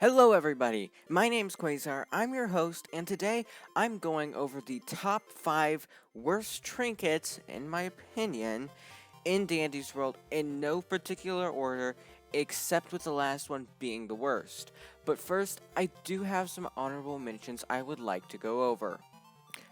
Hello, everybody. My name's Quasar. I'm your host, and today I'm going over the top 5 worst trinkets, in my opinion, in Dandy's World in no particular order, except with the last one being the worst. But first, I do have some honorable mentions I would like to go over.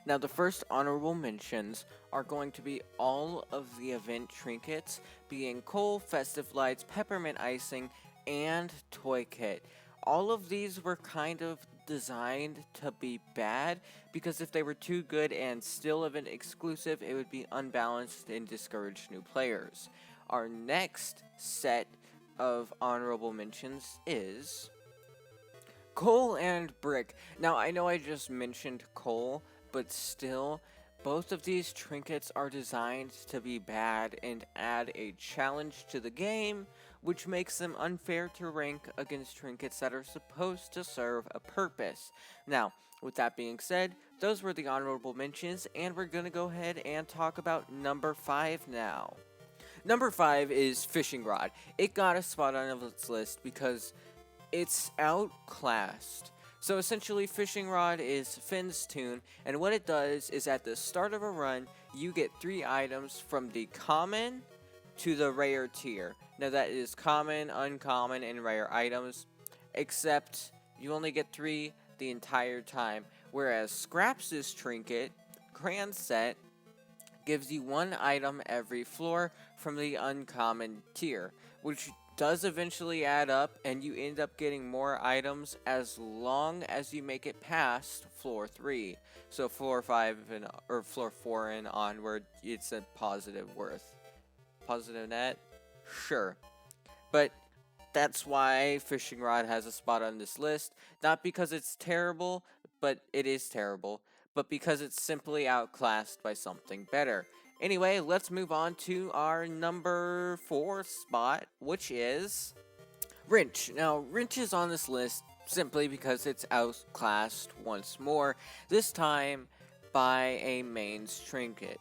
Now, the first honorable mentions are going to be all of the event trinkets, being coal, festive lights, peppermint icing, and toy kit. All of these were kind of designed to be bad because if they were too good and still event exclusive, it would be unbalanced and discourage new players. Our next set of honorable mentions is coal and brick. Now, I know I just mentioned coal, but still, both of these trinkets are designed to be bad and add a challenge to the game, which makes them unfair to rank against trinkets that are supposed to serve a purpose. Now, with that being said, those were the honorable mentions, and we're gonna go ahead and talk about number 5 now. Number 5 is fishing rod. It got a spot on this list because it's outclassed. So essentially, fishing rod is Finn's tune, and what it does is at the start of a run, you get 3 items from the common to the rare tier. Now that is common, uncommon, and rare items, except you only get 3 the entire time, whereas Scraps' trinket, Crayon Set, gives you 1 item every floor from the uncommon tier, which does eventually add up, and you end up getting more items as long as you make it past floor 3. So floor 5 and or floor 4 and onward, it's a positive worth. Positive net? Sure. But that's why fishing rod has a spot on this list. Not because it's terrible, but it is terrible, but because it's simply outclassed by something better. Anyway, let's move on to our number 4 spot, which is wrench. Now, wrench is on this list simply because it's outclassed once more, this time by a mains trinket.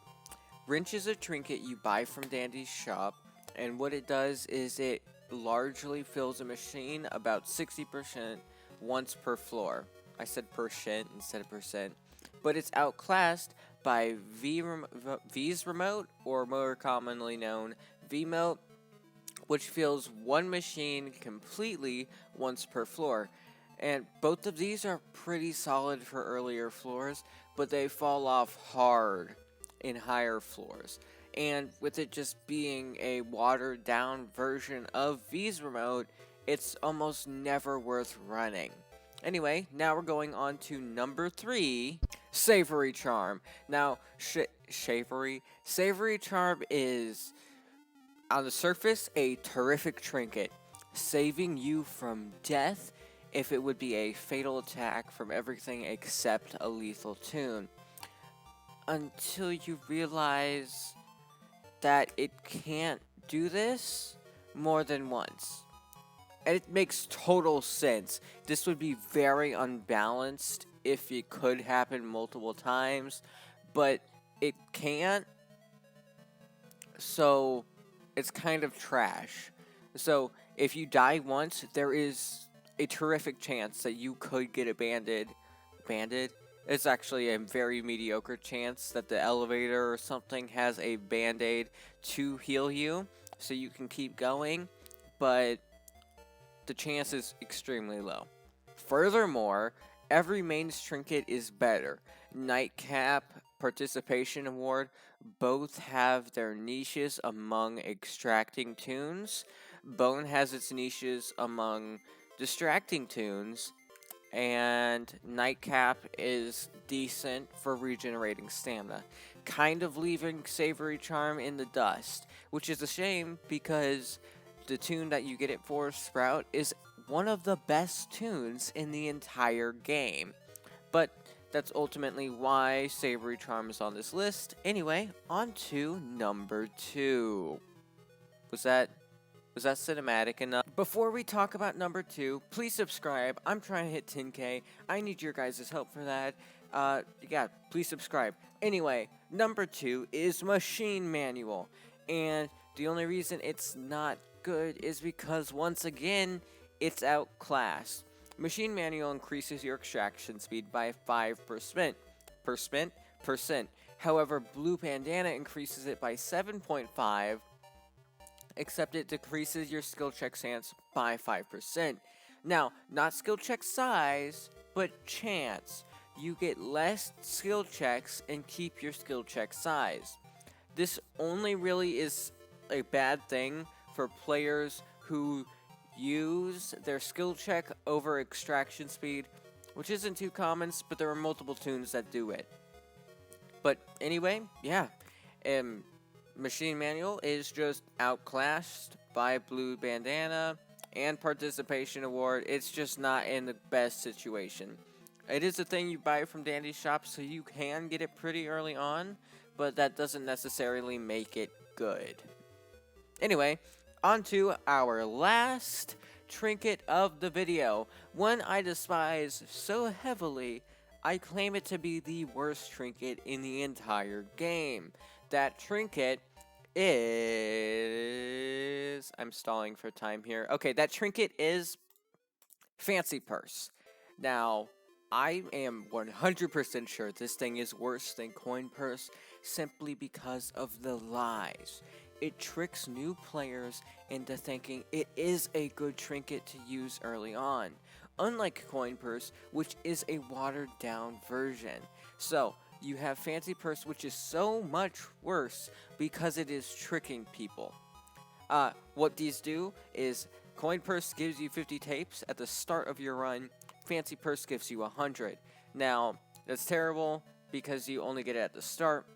Wrench is a trinket you buy from Dandy's shop, and what it does is it largely fills a machine about 60% once per floor. I said percent instead of percent. But it's outclassed by V's remote, or more commonly known V-mote, which fills one machine completely once per floor. And both of these are pretty solid for earlier floors, but they fall off hard in higher floors. And with it just being a watered down version of V's remote, it's almost never worth running. Anyway, now we're going on to number 3, Savory Charm. Now, Savory Charm is, on the surface, a terrific trinket, saving you from death if it would be a fatal attack from everything except a lethal tune. Until you realize that it can't do this more than once. And it makes total sense. This would be very unbalanced if it could happen multiple times, but it can't, so it's kind of trash. So if you die once, there is a terrific chance that you could get abandoned. It's actually a very mediocre chance that the elevator or something has a band-aid to heal you, so you can keep going, but the chance is extremely low. Furthermore, every mains trinket is better. Nightcap, Participation Award, both have their niches among extracting tunes. Bone has its niches among distracting tunes, and Nightcap is decent for regenerating stamina, kind of leaving Savory Charm in the dust, which is a shame because the tune that you get it for, Sprout, is one of the best tunes in the entire game. But that's ultimately why Savory Charm is on this list. Anyway, on to number 2. Was that cinematic enough? Before we talk about number 2, please subscribe. I'm trying to hit 10k. I need your guys' help for that. Yeah, please subscribe. Anyway, number 2 is Machine Manual. And the only reason it's not good is because, once again, it's outclassed. Machine Manual increases your extraction speed by 5%. Percent. However, Blue Bandana increases it by 7.5, except it decreases your skill check chance by 5%. Now, not skill check size, but chance. You get less skill checks and keep your skill check size. This only really is a bad thing for players who use their skill check over extraction speed, which isn't too common, but there are multiple tunes that do it. But anyway, yeah, Machine Manual is just outclassed by Blue Bandana and Participation Award. It's just not in the best situation. It is a thing you buy from Dandy's shop, so you can get it pretty early on, but that doesn't necessarily make it good. Anyway, on to our last trinket of the video, one I despise so heavily, I claim it to be the worst trinket in the entire game. That trinket is... I'm stalling for time here. Okay, that trinket is Fancy Purse. Now, I am 100% sure this thing is worse than Coin Purse simply because of the lies. It tricks new players into thinking it is a good trinket to use early on, unlike Coin Purse, which is a watered down version. So, you have Fancy Purse, which is so much worse because it is tricking people. What these do is Coin Purse gives you 50 tapes at the start of your run. Fancy Purse gives you 100. Now, that's terrible because you only get it at the start,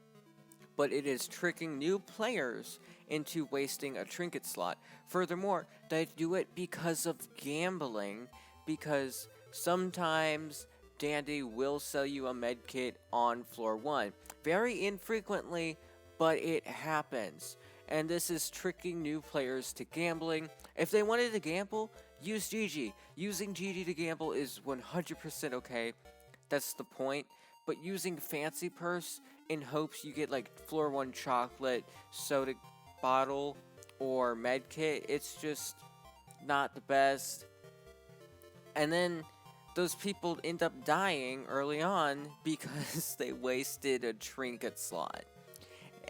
but it is tricking new players into wasting a trinket slot. Furthermore, they do it because of gambling, because sometimes Dandy will sell you a med kit on floor 1. Very infrequently, but it happens. And this is tricking new players to gambling. If they wanted to gamble, use GG. Using GG to gamble is 100% okay. That's the point. But using Fancy Purse in hopes you get like floor 1 chocolate, soda bottle, or med kit, it's just not the best. And then those people end up dying early on because they wasted a trinket slot.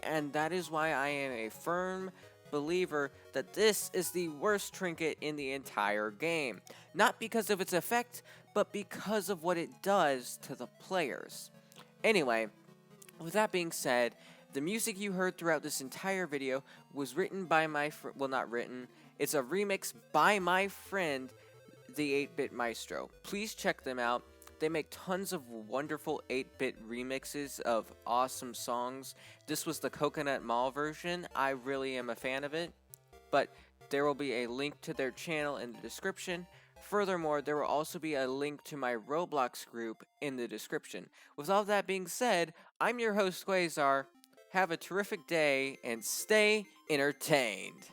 And that is why I am a firm believer that this is the worst trinket in the entire game. Not because of its effect, but because of what it does to the players. Anyway, with that being said, the music you heard throughout this entire video was written by my friend, well, not written, it's a remix by my friend, the 8BitMaestro. Please check them out. They make tons of wonderful 8-bit remixes of awesome songs. This was the Coconut Mall version. I really am a fan of it. But there will be a link to their channel in the description. Furthermore, there will also be a link to my Roblox group in the description. With all that being said, I'm your host, Quasar. Have a terrific day and stay entertained.